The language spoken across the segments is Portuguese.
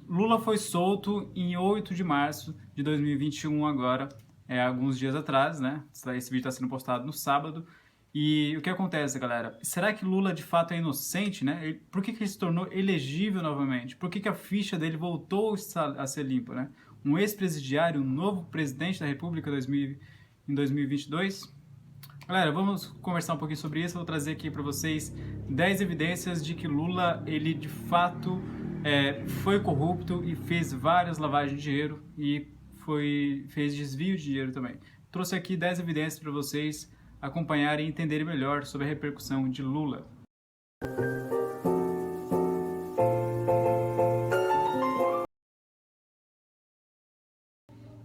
Lula foi solto em 8 de março de 2021 agora, alguns dias atrás, né? Esse vídeo está sendo postado no sábado. E o que acontece, galera? Será que Lula de fato é inocente, né? Por que ele se tornou elegível novamente? Por que a ficha dele voltou a ser limpa, né? Um ex-presidiário, um novo presidente da República em 2022? Galera, vamos conversar um pouquinho sobre isso. Eu vou trazer aqui para vocês 10 evidências de que Lula, ele de fato foi corrupto e fez várias lavagens de dinheiro e fez desvio de dinheiro também. Trouxe aqui 10 evidências para vocês acompanharem e entenderem melhor sobre a repercussão de Lula.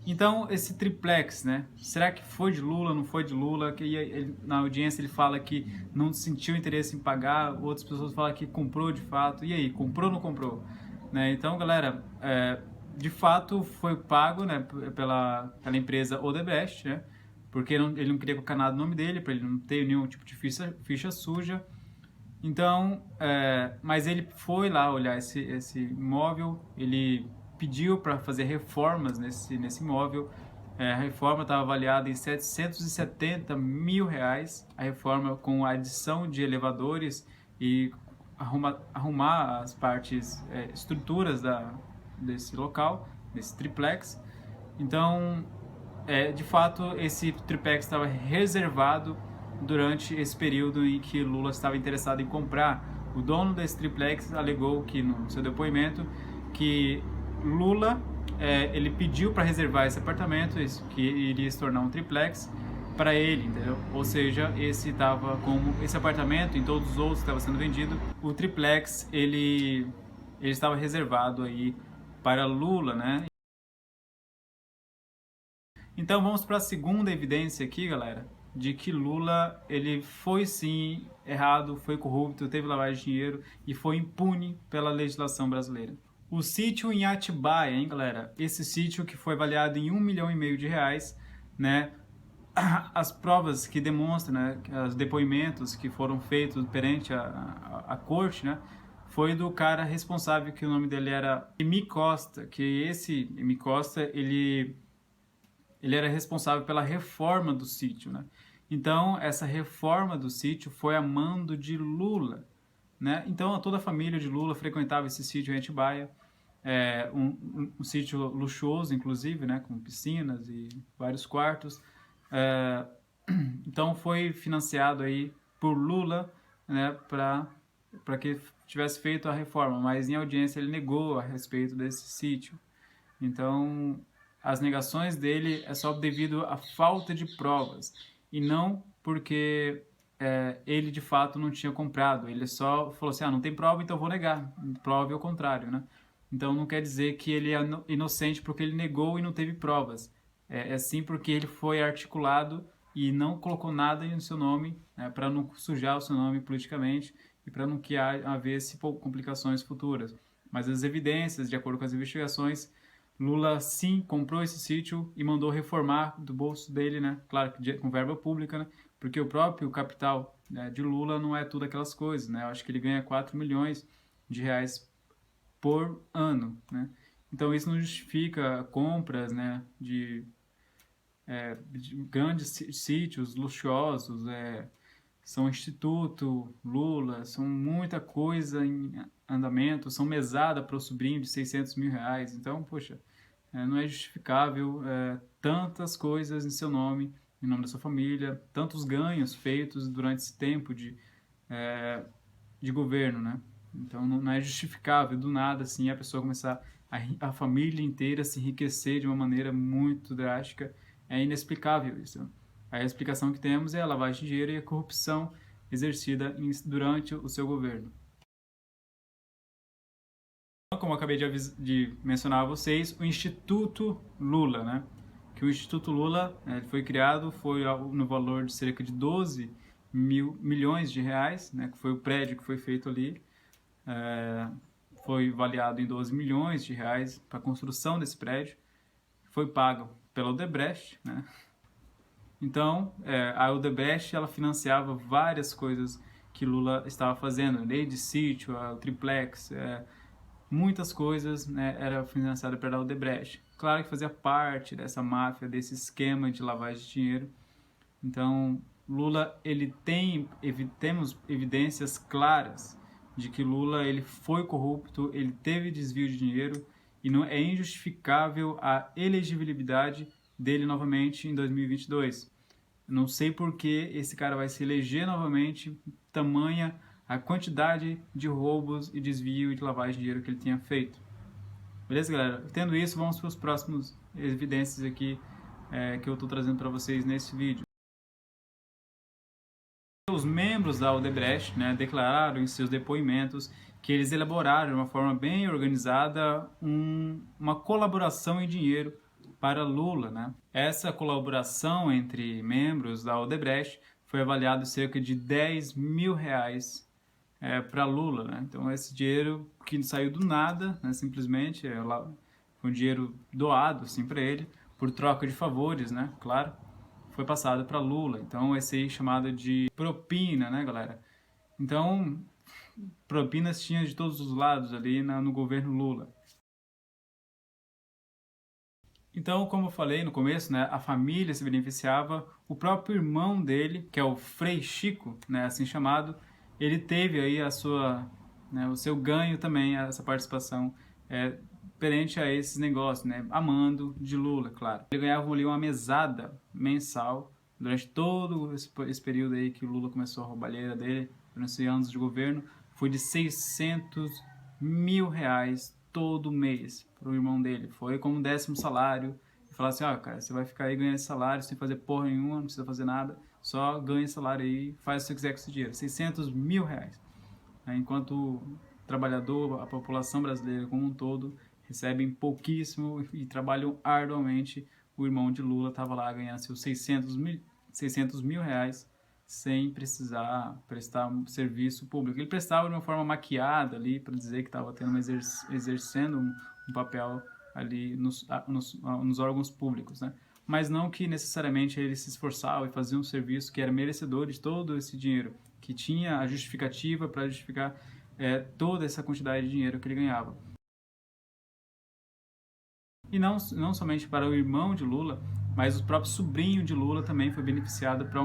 Então, esse triplex, né? Será que foi de Lula, não foi de Lula? Que na audiência ele fala que não sentiu interesse em pagar, outras pessoas falam que comprou de fato. E aí, comprou ou não comprou? Né? Então, galera, de fato foi pago, né, pela empresa Odebrecht, né? Porque ele não queria colocar nada no nome dele, para ele não ter nenhum tipo de ficha suja. Então, mas ele foi lá olhar esse imóvel, ele pediu para fazer reformas nesse imóvel. A reforma estava avaliada em R$ 770 mil, a reforma com a adição de elevadores e arrumar as partes, estruturas desse local, desse triplex. Então, de fato, esse triplex estava reservado durante esse período em que Lula estava interessado em comprar. O dono desse triplex alegou que no seu depoimento que Lula ele pediu para reservar esse apartamento, que iria se tornar um triplex, para ele, entendeu? Ou seja, esse apartamento e todos os outros que estavam sendo vendido, o triplex ele estava reservado aí para Lula, né? Então vamos para a segunda evidência aqui, galera, de que Lula ele foi sim errado, foi corrupto, teve lavagem de dinheiro e foi impune pela legislação brasileira. O sítio em Atibaia, hein, galera? Esse sítio que foi avaliado em R$ 1,5 milhão, né? As provas que demonstram, né, os depoimentos que foram feitos perante a corte, né, foi do cara responsável, que o nome dele era Emi Costa, que esse Emi Costa, ele era responsável pela reforma do sítio, né? Então, essa reforma do sítio foi a mando de Lula, né? Então, toda a família de Lula frequentava esse sítio em Atibaia, um sítio luxuoso, inclusive, né? Com piscinas e vários quartos. Então, foi financiado aí por Lula, né? Para que tivesse feito a reforma, mas em audiência ele negou a respeito desse sítio. Então, as negações dele é só devido à falta de provas e não porque ele de fato não tinha comprado. Ele só falou assim, não tem prova, então vou negar. Prove o contrário, né? Então não quer dizer que ele é inocente porque ele negou e não teve provas. É sim porque ele foi articulado e não colocou nada no seu nome, né, para não sujar o seu nome politicamente e para não que haver complicações futuras. Mas as evidências, de acordo com as investigações, Lula sim comprou esse sítio e mandou reformar do bolso dele, né? Claro que com verba pública, né? Porque o próprio capital, né, de Lula não é tudo aquelas coisas, né? Eu acho que ele ganha R$ 4 milhões por ano, né? Então isso não justifica compras, né, de grandes sítios luxuosos, são Instituto Lula, são muita coisa em andamento, são mesada para o sobrinho de R$ 600 mil. Então, poxa, não é justificável tantas coisas em seu nome, em nome da sua família, tantos ganhos feitos durante esse tempo de governo, né? Então, não é justificável do nada assim a pessoa começar a família inteira se enriquecer de uma maneira muito drástica. É inexplicável isso. A explicação que temos é a lavagem de dinheiro e a corrupção exercida durante o seu governo. Como eu acabei de mencionar a vocês, o Instituto Lula, né? Que o Instituto Lula foi criado, foi no valor de cerca de 12 milhões de reais, né? Que foi o prédio que foi feito ali. Foi avaliado em 12 milhões de reais para a construção desse prédio. Foi pago pela Odebrecht, né? Então, a Odebrecht, ela financiava várias coisas que Lula estava fazendo, lei de sítio, o triplex, muitas coisas, né, era financiada pela Odebrecht. Claro que fazia parte dessa máfia, desse esquema de lavagem de dinheiro. Então, Lula, temos evidências claras de que Lula ele foi corrupto, ele teve desvio de dinheiro e não é injustificável a elegibilidade dele novamente em 2022. Não sei por que esse cara vai se eleger novamente, tamanha a quantidade de roubos e desvio e de lavagem de dinheiro que ele tinha feito. Beleza, galera? Tendo isso, vamos para os próximos evidências aqui que eu estou trazendo para vocês nesse vídeo. Os membros da Odebrecht, né, declararam em seus depoimentos que eles elaboraram de uma forma bem organizada uma colaboração em dinheiro para Lula, né? Essa colaboração entre membros da Odebrecht foi avaliada em cerca de 10 mil reais para Lula, né? Então esse dinheiro que saiu do nada, né, simplesmente foi um dinheiro doado assim para ele por troca de favores, né? Claro, foi passado para Lula. Então esse aí é chamado de propina, né, galera? Então propinas tinha de todos os lados ali no governo Lula. Então, como eu falei no começo, né, a família se beneficiava, o próprio irmão dele, que é o Frei Chico, né, assim chamado, ele teve aí o seu ganho também, essa participação perante a esses negócios, né, a mando de Lula, claro. Ele ganhava ali uma mesada mensal durante todo esse período aí que o Lula começou a roubalheira dele, durante esses anos de governo, foi de 600 mil reais todo mês para o irmão dele. Foi como 10º salário. E falar assim, ó, cara, você vai ficar aí ganhando esse salário sem fazer porra nenhuma, não precisa fazer nada, só ganha esse salário aí, faz o que você quiser com esse dinheiro. 600 mil reais. Enquanto o trabalhador, a população brasileira como um todo, recebem pouquíssimo e trabalham arduamente. O irmão de Lula estava lá ganhando seus 600 mil reais sem precisar prestar um serviço público. Ele prestava de uma forma maquiada ali para dizer que estava exercendo um papel ali nos órgãos públicos, né? Mas não que necessariamente ele se esforçava e fazia um serviço que era merecedor de todo esse dinheiro, que tinha a justificativa para justificar toda essa quantidade de dinheiro que ele ganhava. E não somente para o irmão de Lula, mas o próprio sobrinho de Lula também foi beneficiado para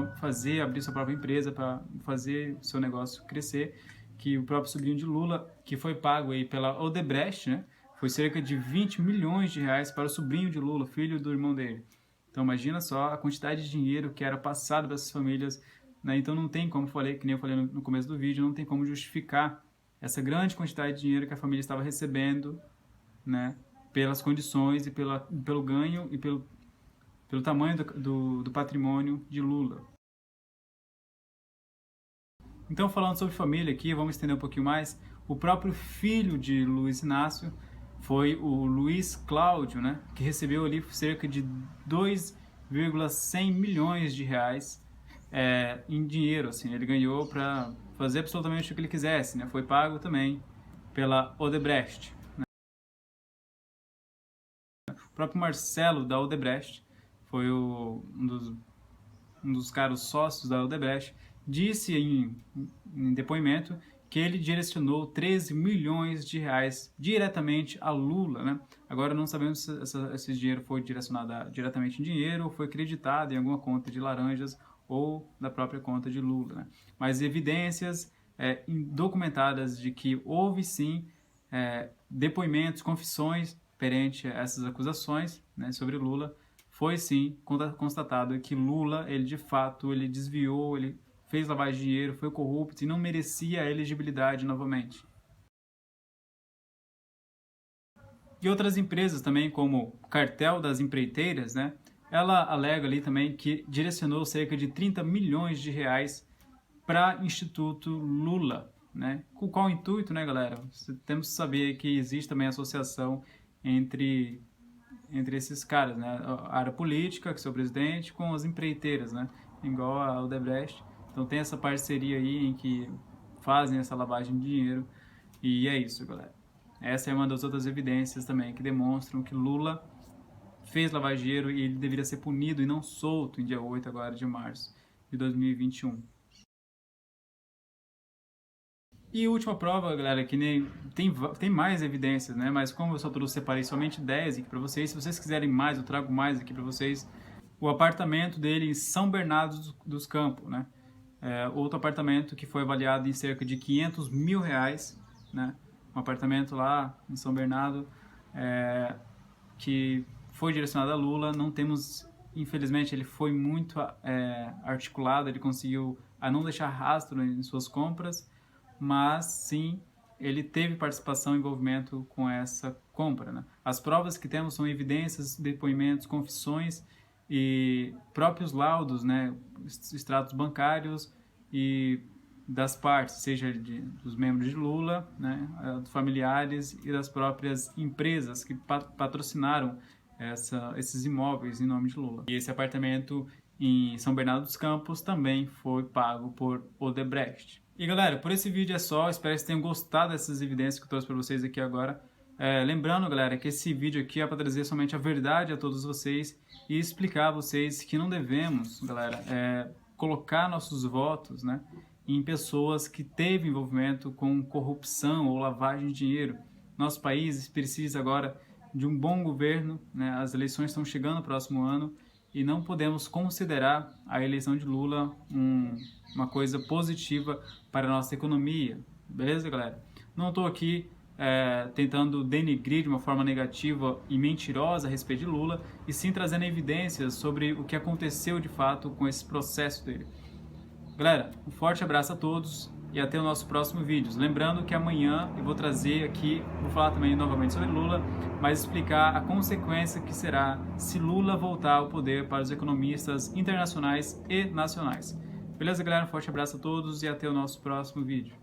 abrir sua própria empresa, para fazer seu negócio crescer, que o próprio sobrinho de Lula, que foi pago aí pela Odebrecht, né, foi cerca de 20 milhões de reais para o sobrinho de Lula, filho do irmão dele. Então imagina só a quantidade de dinheiro que era passado para essas famílias, né? Então não tem como, que nem eu falei no começo do vídeo, não tem como justificar essa grande quantidade de dinheiro que a família estava recebendo, né, pelas condições e pelo ganho e pelo tamanho do patrimônio de Lula. Então, falando sobre família aqui, vamos estender um pouquinho mais. O próprio filho de Luiz Inácio foi o Luiz Cláudio, né, que recebeu ali cerca de 2,100 milhões de reais em dinheiro. Assim, ele ganhou para fazer absolutamente o que ele quisesse, né? Foi pago também pela Odebrecht. O próprio Marcelo da Odebrecht foi um dos caras sócios da Odebrecht, disse em depoimento que ele direcionou 13 milhões de reais diretamente a Lula, né? Agora não sabemos se esse dinheiro foi direcionado diretamente em dinheiro ou foi creditado em alguma conta de laranjas ou da própria conta de Lula, né? Mas evidências documentadas de que houve sim depoimentos, confissões perante essas acusações, né, sobre Lula, foi sim constatado que Lula, ele de fato, ele desviou, ele fez lavagem de dinheiro, foi corrupto e não merecia a elegibilidade novamente. E outras empresas também, como o Cartel das Empreiteiras, né, ela alega ali também que direcionou cerca de 30 milhões de reais para Instituto Lula, né? Com qual intuito, né, galera? Temos que saber que existe também associação entre esses caras, né? A área política, que é o presidente, com as empreiteiras, né? Igual a Odebrecht. Então tem essa parceria aí em que fazem essa lavagem de dinheiro. E é isso, galera. Essa é uma das outras evidências também que demonstram que Lula fez lavagem de dinheiro e ele deveria ser punido e não solto em dia 8 agora de março de 2021. E última prova, galera, que nem tem mais evidências, né? Mas como eu só separei somente 10 aqui para vocês, se vocês quiserem mais, eu trago mais aqui para vocês. O apartamento dele em São Bernardo dos Campos, né? Outro apartamento que foi avaliado em cerca de R$500 mil, né? Um apartamento lá em São Bernardo que foi direcionado a Lula. Não temos, infelizmente, ele foi muito articulado, ele conseguiu não deixar rastro em suas compras, mas sim, ele teve participação e envolvimento com essa compra, né? As provas que temos são evidências, depoimentos, confissões e próprios laudos, né? Extratos bancários e das partes, seja dos membros de Lula, né? Dos familiares e das próprias empresas que patrocinaram esses imóveis em nome de Lula. E esse apartamento em São Bernardo dos Campos também foi pago por Odebrecht. E galera, por esse vídeo é só, espero que vocês tenham gostado dessas evidências que eu trouxe para vocês aqui agora. Lembrando, galera, que esse vídeo aqui é para trazer somente a verdade a todos vocês e explicar a vocês que não devemos, galera, colocar nossos votos, né, em pessoas que teve envolvimento com corrupção ou lavagem de dinheiro. Nosso país precisa agora de um bom governo, né? As eleições estão chegando no próximo ano e não podemos considerar a eleição de Lula uma coisa positiva para a nossa economia. Beleza, galera? Não estou aqui tentando denigrir de uma forma negativa e mentirosa a respeito de Lula, e sim trazendo evidências sobre o que aconteceu de fato com esse processo dele. Galera, um forte abraço a todos e até o nosso próximo vídeo. Lembrando que amanhã eu vou trazer aqui, vou falar também novamente sobre Lula, mas explicar a consequência que será se Lula voltar ao poder para os economistas internacionais e nacionais. Beleza, galera? Um forte abraço a todos e até o nosso próximo vídeo.